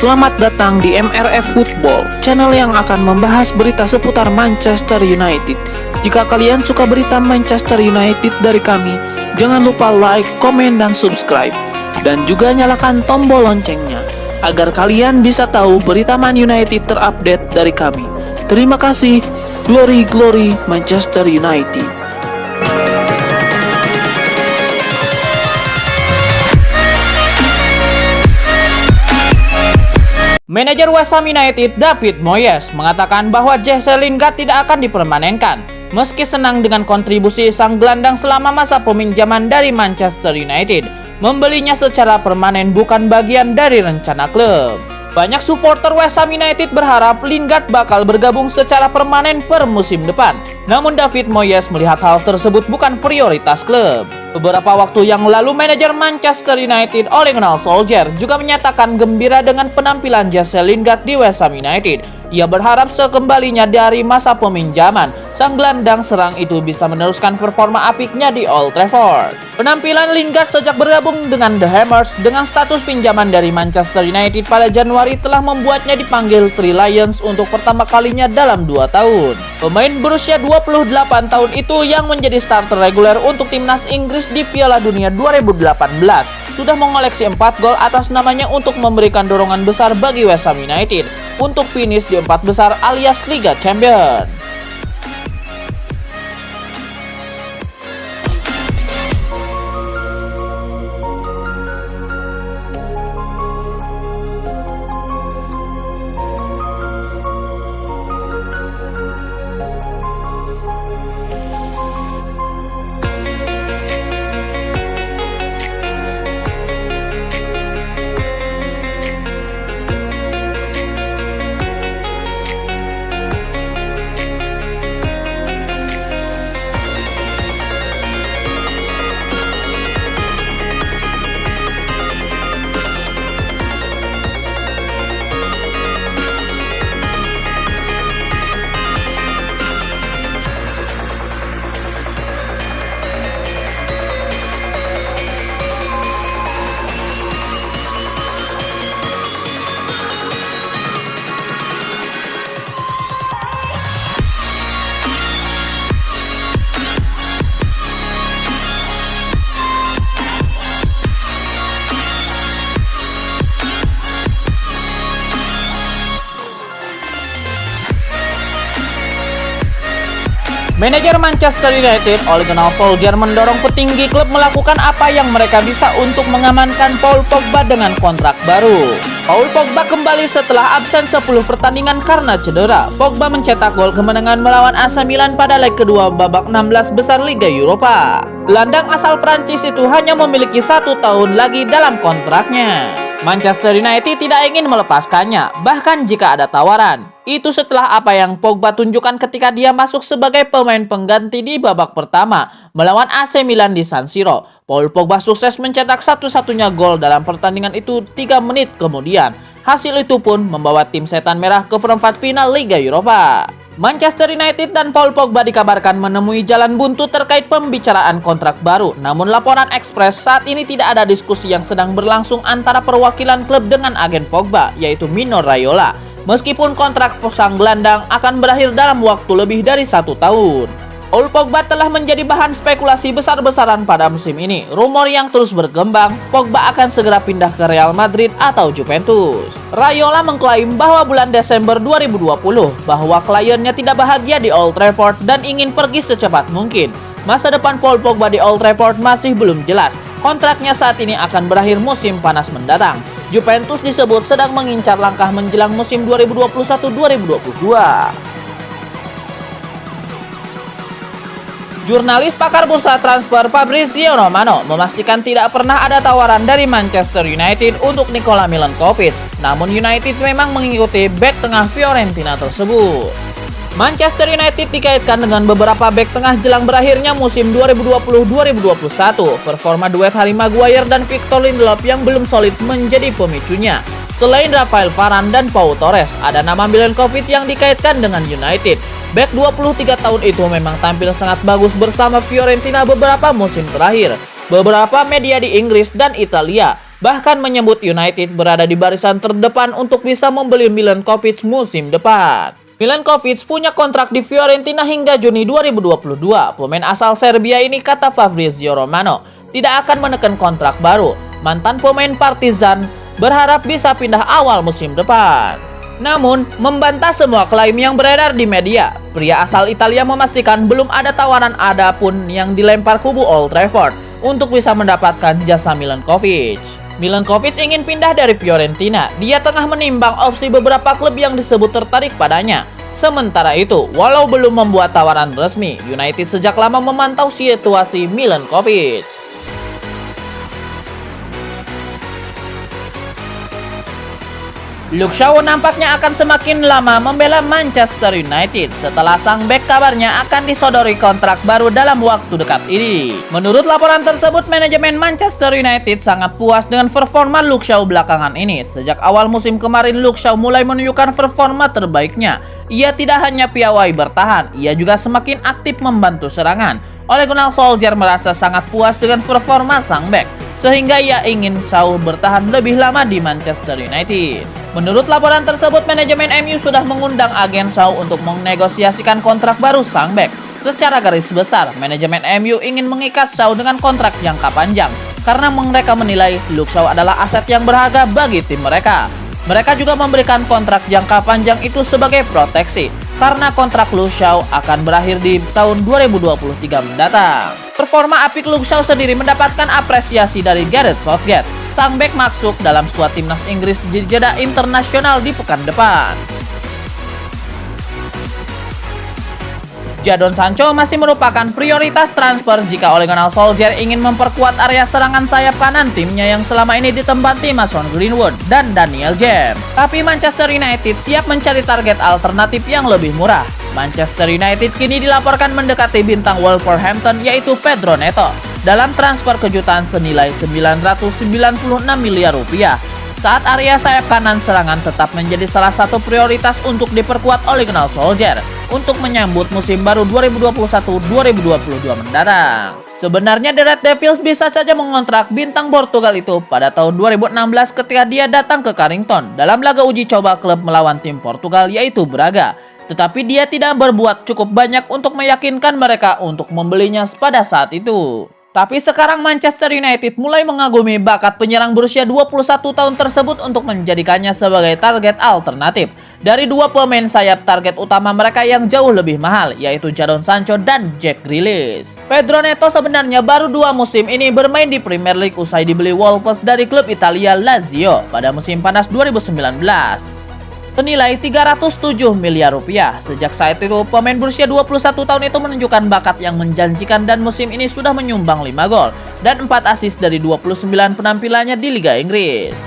Selamat datang di MRF Football, channel yang akan membahas berita seputar Manchester United. Jika kalian suka berita Manchester United dari kami, jangan lupa like, komen, dan subscribe. Dan juga nyalakan tombol loncengnya, agar kalian bisa tahu berita Man United terupdate dari kami. Terima kasih. Glory, glory Manchester United. Manajer West Ham United David Moyes mengatakan bahwa Jesse Lingard tidak akan dipermanenkan meski senang dengan kontribusi sang gelandang selama masa peminjaman dari Manchester United. Membelinya secara permanen bukan bagian dari rencana klub. Banyak supporter West Ham United berharap Lingard bakal bergabung secara permanen per musim depan. Namun David Moyes melihat hal tersebut bukan prioritas klub. Beberapa waktu yang lalu, manajer Manchester United Ole Gunnar Solskjaer juga menyatakan gembira dengan penampilan Jesse Lingard di West Ham United. Ia berharap sekembalinya dari masa peminjaman, sang gelandang serang itu bisa meneruskan performa apiknya di Old Trafford. Penampilan Lingard sejak bergabung dengan The Hammers dengan status pinjaman dari Manchester United pada Januari telah membuatnya dipanggil Three Lions untuk pertama kalinya dalam 2 tahun. Pemain berusia 28 tahun itu yang menjadi starter reguler untuk timnas Inggris di Piala Dunia 2018 sudah mengoleksi 4 gol atas namanya untuk memberikan dorongan besar bagi West Ham United untuk finish di 4 besar alias Liga Champions. Manajer Manchester United Ole Gunnar Solskjaer mendorong petinggi klub melakukan apa yang mereka bisa untuk mengamankan Paul Pogba dengan kontrak baru. Paul Pogba kembali setelah absen 10 pertandingan karena cedera. Pogba mencetak gol kemenangan melawan AC Milan pada leg kedua babak 16 besar Liga Eropa. Gelandang asal Prancis itu hanya memiliki 1 tahun lagi dalam kontraknya. Manchester United tidak ingin melepaskannya, bahkan jika ada tawaran. Itu setelah apa yang Pogba tunjukkan ketika dia masuk sebagai pemain pengganti di babak pertama melawan AC Milan di San Siro. Paul Pogba sukses mencetak satu-satunya gol dalam pertandingan itu 3 menit kemudian. Hasil itu pun membawa tim Setan Merah ke perempat final Liga Eropa. Manchester United dan Paul Pogba dikabarkan menemui jalan buntu terkait pembicaraan kontrak baru. Namun laporan Express, saat ini tidak ada diskusi yang sedang berlangsung antara perwakilan klub dengan agen Pogba, yaitu Mino Raiola. Meskipun kontrak sang gelandang akan berakhir dalam waktu lebih dari 1 tahun. Paul Pogba telah menjadi bahan spekulasi besar-besaran pada musim ini. Rumor yang terus berkembang, Pogba akan segera pindah ke Real Madrid atau Juventus. Raiola mengklaim bahwa bulan Desember 2020 bahwa kliennya tidak bahagia di Old Trafford dan ingin pergi secepat mungkin. Masa depan Paul Pogba di Old Trafford masih belum jelas. Kontraknya saat ini akan berakhir musim panas mendatang. Juventus disebut sedang mengincar langkah menjelang musim 2021-2022. Jurnalis pakar bursa transfer Fabrizio Romano memastikan tidak pernah ada tawaran dari Manchester United untuk Nikola Milenkovic. Namun United memang mengikuti bek tengah Fiorentina tersebut. Manchester United dikaitkan dengan beberapa bek tengah jelang berakhirnya musim 2020-2021. Performa duet Harry Maguire dan Victor Lindelof yang belum solid menjadi pemicunya. Selain Rafael Varane dan Pau Torres, ada nama Milenkovic yang dikaitkan dengan United. Bek 23 tahun itu memang tampil sangat bagus bersama Fiorentina beberapa musim terakhir. Beberapa media di Inggris dan Italia bahkan menyebut United berada di barisan terdepan untuk bisa membeli Milenkovic musim depan. Milenkovic punya kontrak di Fiorentina hingga Juni 2022. Pemain asal Serbia ini, kata Fabrizio Romano, tidak akan menekan kontrak baru. Mantan pemain Partizan berharap bisa pindah awal musim depan. Namun, membantah semua klaim yang beredar di media, pria asal Italia memastikan belum ada tawaran adapun yang dilempar kubu Old Trafford untuk bisa mendapatkan jasa Milenkovic. Milenkovic ingin pindah dari Fiorentina. Dia tengah menimbang opsi beberapa klub yang disebut tertarik padanya. Sementara itu, walau belum membuat tawaran resmi, United sejak lama memantau situasi Milenkovic. Luke Shaw nampaknya akan semakin lama membela Manchester United setelah sang bek kabarnya akan disodori kontrak baru dalam waktu dekat ini. Menurut laporan tersebut, manajemen Manchester United sangat puas dengan performa Luke Shaw belakangan ini. Sejak awal musim kemarin, Luke Shaw mulai menunjukkan performa terbaiknya. Ia tidak hanya piawai bertahan, ia juga semakin aktif membantu serangan. Ole Gunnar Solskjaer merasa sangat puas dengan performa sang bek, sehingga ia ingin Shaw bertahan lebih lama di Manchester United. Menurut laporan tersebut, manajemen MU sudah mengundang agen Shaw untuk menegosiasikan kontrak baru sang bek. Secara garis besar, manajemen MU ingin mengikat Shaw dengan kontrak jangka panjang karena mereka menilai Luke Shaw adalah aset yang berharga bagi tim mereka. Mereka juga memberikan kontrak jangka panjang itu sebagai proteksi karena kontrak Luke Shaw akan berakhir di tahun 2023 mendatang. Performa apik Luke Shaw sendiri mendapatkan apresiasi dari Gareth Southgate. Sang bek masuk dalam skuad timnas Inggris di jeda internasional di pekan depan. Jadon Sancho masih merupakan prioritas transfer jika Ole Gunnar Solskjaer ingin memperkuat area serangan sayap kanan timnya yang selama ini ditempati Mason Greenwood dan Daniel James. Tapi Manchester United siap mencari target alternatif yang lebih murah. Manchester United kini dilaporkan mendekati bintang Wolverhampton yaitu Pedro Neto dalam transfer kejutan senilai 996 miliar rupiah. Saat area sayap kanan serangan tetap menjadi salah satu prioritas untuk diperkuat Ole Gunnar Solskjaer untuk menyambut musim baru 2021-2022 mendatang. Sebenarnya The Red Devils bisa saja mengontrak bintang Portugal itu pada tahun 2016 ketika dia datang ke Carrington dalam laga uji coba klub melawan tim Portugal yaitu Braga. Tetapi dia tidak berbuat cukup banyak untuk meyakinkan mereka untuk membelinya pada saat itu. Tapi sekarang Manchester United mulai mengagumi bakat penyerang berusia 21 tahun tersebut untuk menjadikannya sebagai target alternatif dari dua pemain sayap target utama mereka yang jauh lebih mahal, yaitu Jadon Sancho dan Jack Grealish. Pedro Neto sebenarnya baru 2 musim ini bermain di Premier League usai dibeli Wolves dari klub Italia Lazio pada musim panas 2019. Senilai 307 miliar rupiah. Sejak saat itu, pemain berusia 21 tahun itu menunjukkan bakat yang menjanjikan dan musim ini sudah menyumbang 5 gol dan 4 assist dari 29 penampilannya di Liga Inggris.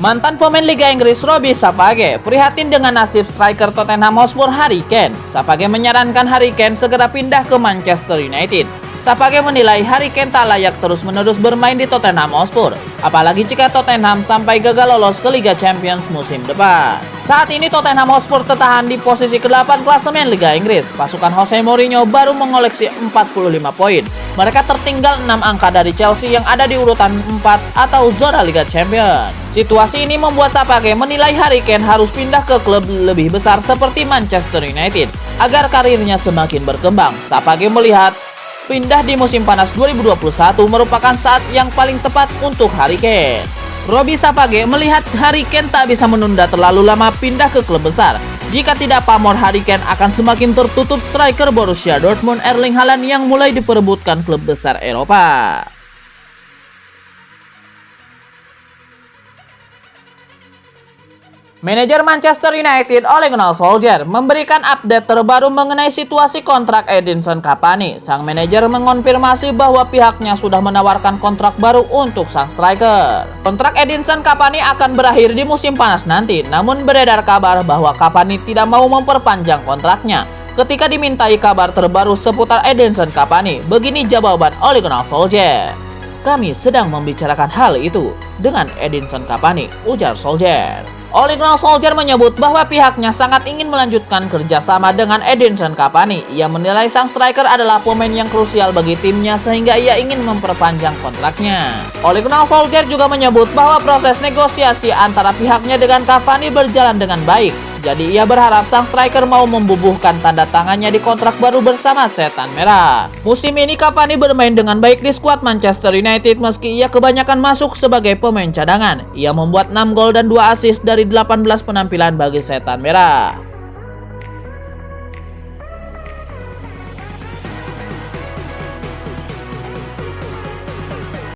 Mantan pemain Liga Inggris Robby Sapage prihatin dengan nasib striker Tottenham Hotspur Harry Kane. Sapage menyarankan Harry Kane segera pindah ke Manchester United. Sapage menilai Harry Kane tak layak terus-menerus bermain di Tottenham Hotspur, apalagi jika Tottenham sampai gagal lolos ke Liga Champions musim depan. Saat ini Tottenham Hotspur tertahan di posisi ke-8 klasemen Liga Inggris. Pasukan Jose Mourinho baru mengoleksi 45 poin. Mereka tertinggal 6 angka dari Chelsea yang ada di urutan 4 atau zona Liga Champions. Situasi ini membuat Sapage menilai Harry Kane harus pindah ke klub lebih besar seperti Manchester United agar karirnya semakin berkembang. Sapage melihat pindah di musim panas 2021 merupakan saat yang paling tepat untuk Harry Kane. Robby Sapage melihat Harry Kane tak bisa menunda terlalu lama pindah ke klub besar. Jika tidak, pamor Harry Kane akan semakin tertutup striker Borussia Dortmund Erling Haaland yang mulai diperebutkan klub besar Eropa. Manajer Manchester United Ole Gunnar Solskjaer memberikan update terbaru mengenai situasi kontrak Edinson Cavani. Sang manajer mengonfirmasi bahwa pihaknya sudah menawarkan kontrak baru untuk sang striker. Kontrak Edinson Cavani akan berakhir di musim panas nanti, namun beredar kabar bahwa Cavani tidak mau memperpanjang kontraknya. Ketika dimintai kabar terbaru seputar Edinson Cavani, begini jawaban Ole Gunnar Solskjaer. "Kami sedang membicarakan hal itu dengan Edinson Cavani," ujar Solskjaer. Ole Gunnar Solskjaer menyebut bahwa pihaknya sangat ingin melanjutkan kerjasama dengan Edinson Cavani. Ia menilai sang striker adalah pemain yang krusial bagi timnya sehingga ia ingin memperpanjang kontraknya. Ole Gunnar Solskjaer juga menyebut bahwa proses negosiasi antara pihaknya dengan Cavani berjalan dengan baik. Jadi ia berharap sang striker mau membubuhkan tanda tangannya di kontrak baru bersama Setan Merah. Musim ini Cavani bermain dengan baik di skuad Manchester United meski ia kebanyakan masuk sebagai pemain cadangan. Ia membuat 6 gol dan 2 assist dari 18 penampilan bagi Setan Merah.